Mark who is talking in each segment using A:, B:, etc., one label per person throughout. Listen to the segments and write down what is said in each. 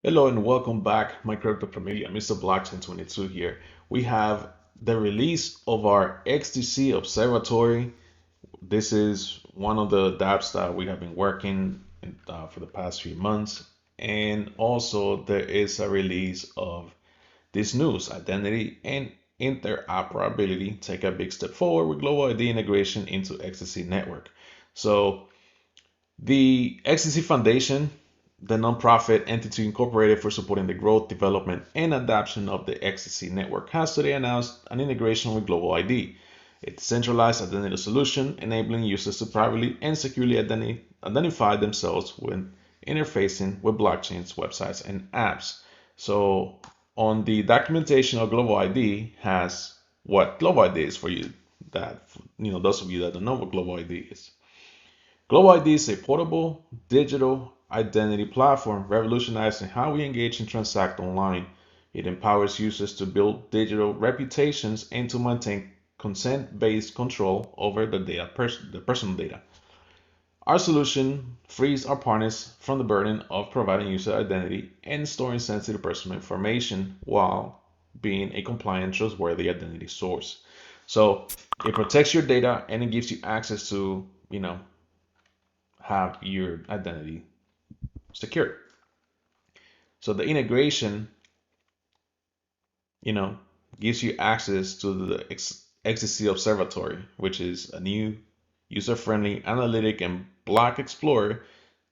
A: Hello and welcome back, my crypto familia, Mr. Blockchain 22 here. We have the release of our XDC Observatory. This is one of the dApps that we have been working for the past few months. And also there is a release of this news, identity and interoperability. Take a big step forward with global ID integration into XDC network. So the XDC Foundation, the nonprofit entity incorporated for supporting the growth, development, and adoption of the XDC network, has today announced an integration with Global ID, a decentralized identity solution enabling users to privately and securely identify themselves when interfacing with blockchains, websites, and apps. So, on the documentation of Global ID has what Global ID is for you. That those of you that don't know what Global ID is. Global ID is a portable digital identity platform revolutionizing how we engage and transact online. It empowers users to build digital reputations and to maintain consent-based control over the personal data. Our solution frees our partners from the burden of providing user identity and storing sensitive personal information while being a compliant, trustworthy identity source. So it protects your data and it gives you access to, have your identity secure. So the integration, you know, gives you access to the XDC Observatory, which is a new user-friendly analytic and block explorer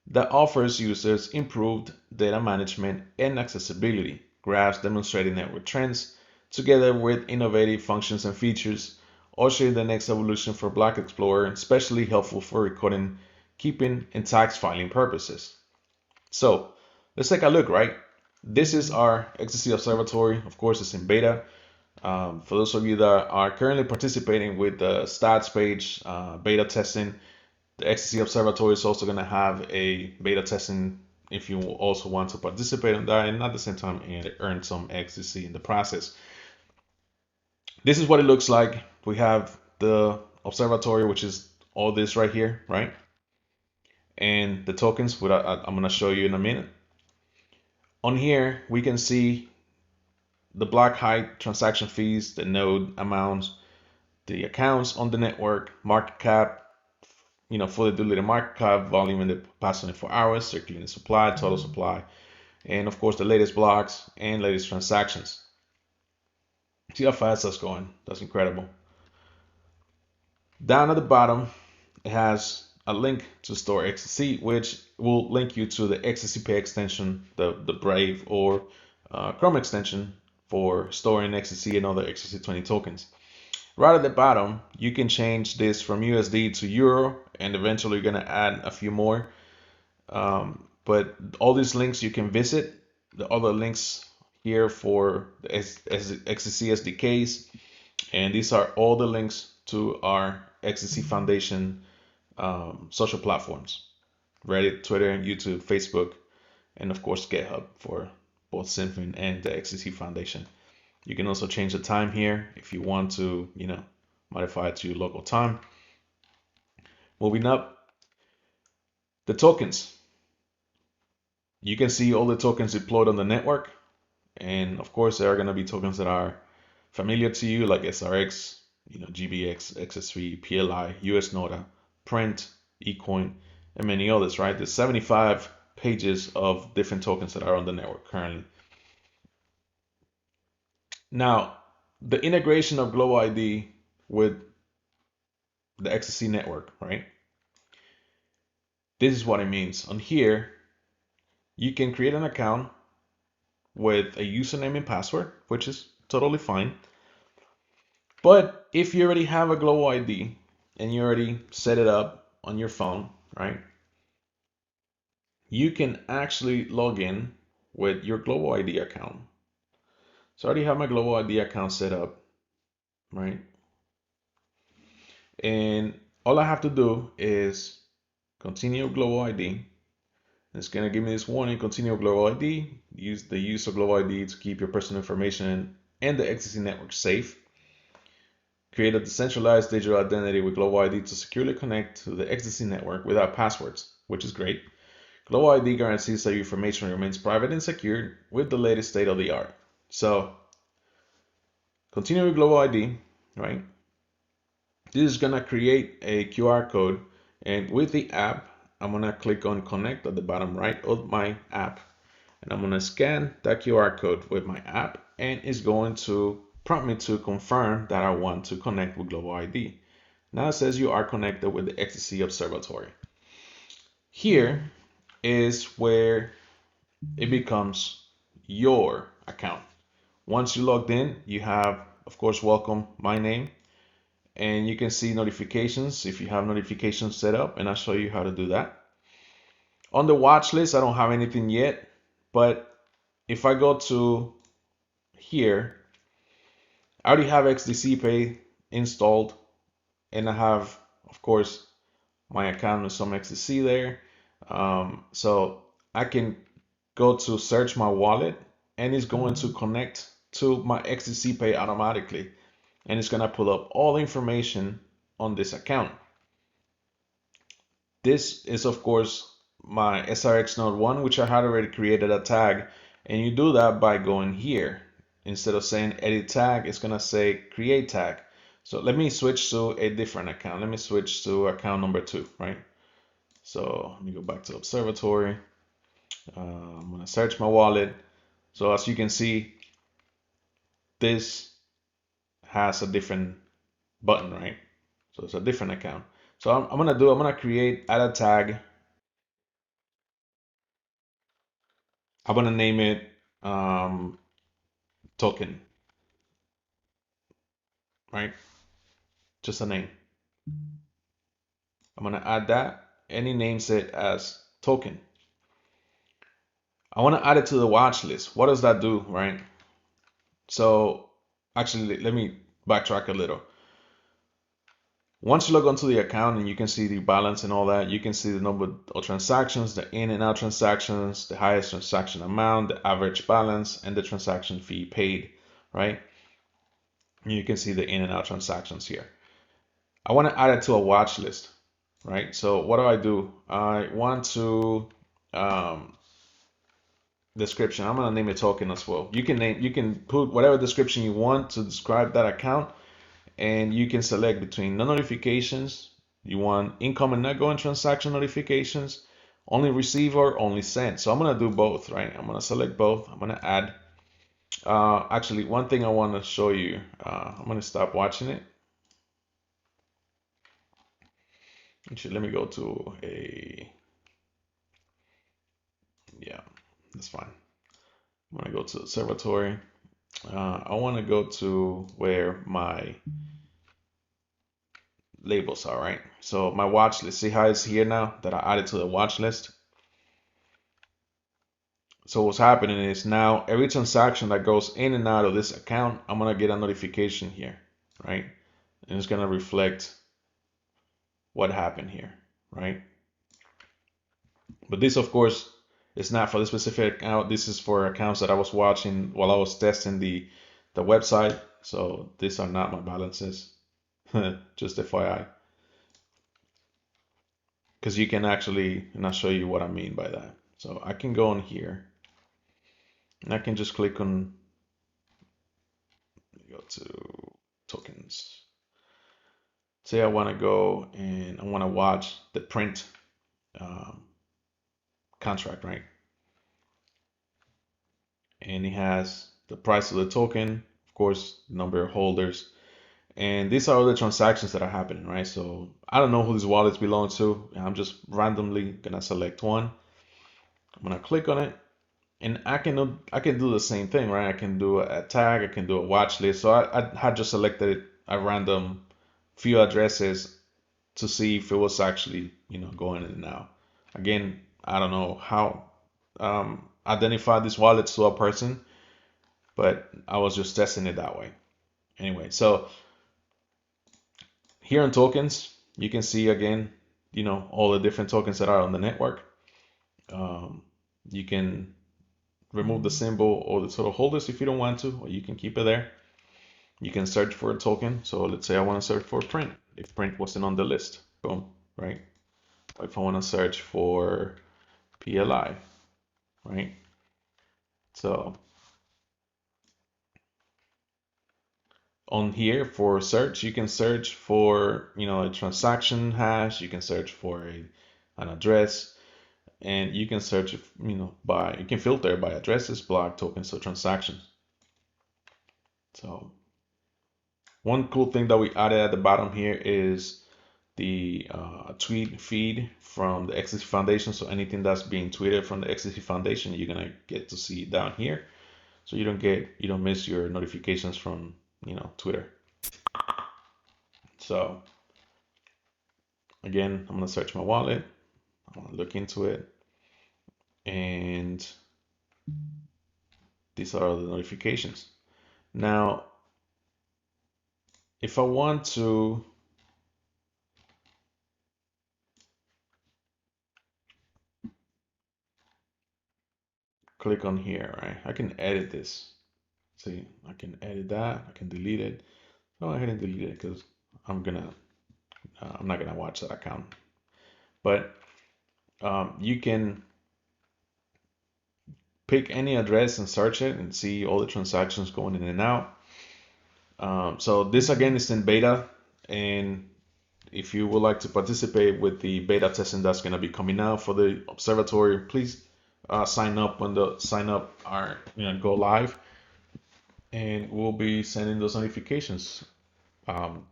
A: that offers users improved data management and accessibility, graphs demonstrating network trends, together with innovative functions and features, ushering the next evolution for Block Explorer, especially helpful for recording, keeping, and tax filing purposes. So let's take a look, right? This is our XDC Observatory. Of course, it's in beta. For those of you that are currently participating with the stats page beta testing, the XDC Observatory is also going to have a beta testing if you also want to participate in that and at the same time earn some XDC in the process. This is what it looks like. We have the observatory, which is all this right here, right? And the tokens, which I'm going to show you in a minute. On here, we can see the block height, transaction fees, the node amounts, the accounts on the network, market cap, fully diluted market cap, volume in the past 24 hours, circulating supply, total supply, and of course the latest blocks and latest transactions. See how fast that's going. That's incredible. Down at the bottom, it has a link to store XDC, which will link you to the XDC Pay extension, the Brave or Chrome extension for storing XDC and other XDC20 tokens. Right at the bottom, you can change this from USD to Euro, and eventually you're going to add a few more. But all these links you can visit. The other links here for the XDC SDKs, and these are all the links to our XDC Foundation social platforms: Reddit, Twitter, YouTube, Facebook, and of course GitHub for both Symphony and the XDC Foundation. You can also change the time here if you want to, modify it to your local time. Moving up, the tokens. You can see all the tokens deployed on the network. And of course, there are going to be tokens that are familiar to you, like SRX, GBX, XS3, PLI, US Nota, Print, eCoin, and many others, right? There's 75 pages of different tokens that are on the network currently. Now, the integration of Global ID with the XDC network, right? This is what it means. On here, you can create an account with a username and password, which is totally fine. But if you already have a Global ID and you already set it up on your phone, right? You can actually log in with your Global ID account. So I already have my Global ID account set up, right? And all I have to do is continue Global ID. It's going to give me this warning: continue Global ID. Use the use of Global ID to keep your personal information and the XDC network safe. Create a decentralized digital identity with Global ID to securely connect to the XDC network without passwords, which is great. Global ID guarantees that your information remains private and secure with the latest state of the art. So continue with Global ID, right? This is gonna create a QR code, and with the app, I'm gonna click on connect at the bottom right of my app, and I'm gonna scan that QR code with my app, and it's going to prompt me to confirm that I want to connect with Global ID. Now it says you are connected with the XDC Observatory. Here is where it becomes your account. Once you logged in, you have, of course, welcome my name, and you can see notifications if you have notifications set up, and I'll show you how to do that. On the watch list, I don't have anything yet, but if I go to here, I already have XDC Pay installed, and I have, of course, my account with some XDC there. So I can go to search my wallet, and it's going to connect to my XDC Pay automatically, and it's going to pull up all the information on this account. This is, of course, my SRX Node 1, which I had already created a tag, and you do that by going here. Instead of saying edit tag, it's going to say create tag. So let me switch to a different account. Let me switch to account number 2, right? So let me go back to Observatory. I'm going to search my wallet. So as you can see, this has a different button, right? So it's a different account. So I'm gonna create, add a tag. I'm gonna name it token, right? Just a name. I'm gonna add that, and it names it as token. I want to add it to the watch list. What does that do, right? So actually, let me backtrack a little. Once you log onto the account and you can see the balance and all that, you can see the number of transactions, the in and out transactions, the highest transaction amount, the average balance, and the transaction fee paid, right? And you can see the in and out transactions here. I want to add it to a watch list, right? So what do? I want to description. I'm gonna name it token as well. You can put whatever description you want to describe that account, and you can select between no notifications. You want incoming and outgoing transaction notifications, only receive or only send. So I'm gonna do both, right? I'm gonna select both. I'm gonna add. Actually, one thing I want to show you. I'm gonna stop watching it. Actually, let me go to a. Yeah, that's fine. I'm gonna go to Observatory. I want to go to where my labels are, right? So my watch list, see how it's here now that I added to the watch list? So what's happening is now every transaction that goes in and out of this account, I'm gonna get a notification here, right? And it's gonna reflect what happened here, right? But this, of course, is not for the specific account. This is for accounts that I was watching while I was testing the website. So these are not my balances, just FYI. Because you can actually, and I'll show you what I mean by that. So I can go in here, and I can just click on, go to tokens. Say I want to go and I want to watch the print contract, right? And it has the price of the token, of course, number of holders, and these are all the transactions that are happening, right? So I don't know who these wallets belong to. I'm just randomly gonna select one. I'm gonna click on it, and I can do the same thing, right? I can do a tag, I can do a watch list. So I had just selected a random few addresses to see if it was actually, going in and out. Again, I don't know how identify these wallets to a person, but I was just testing it that way. Anyway, so here on tokens, you can see again, all the different tokens that are on the network. You can remove the symbol or the total holders if you don't want to, or you can keep it there. You can search for a token. So let's say I want to search for print. If print wasn't on the list, boom, right? If I want to search for PLI, right? So on here for search, you can search for, a transaction hash, you can search for an address, and you can search, you can filter by addresses, block, tokens, or transactions. So one cool thing that we added at the bottom here is the tweet feed from the XDC Foundation. So anything that's being tweeted from the XDC Foundation, you're gonna get to see down here. So you don't miss your notifications from, Twitter. So again, I'm gonna search my wallet. I'm gonna look into it, and these are the notifications. Now, if I want to click on here, right, I can edit this. See, I can edit that. I can delete it. Go ahead and delete it because I'm not gonna watch that account. But you can pick any address and search it and see all the transactions going in and out. So this again is in beta, and if you would like to participate with the beta testing that's going to be coming out for the observatory, please sign up when the sign up are go live, and we'll be sending those notifications. Um,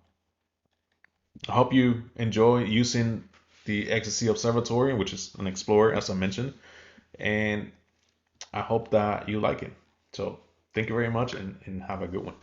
A: I hope you enjoy using the XDC Observatory, which is an explorer, as I mentioned, and I hope that you like it. So thank you very much, and have a good one.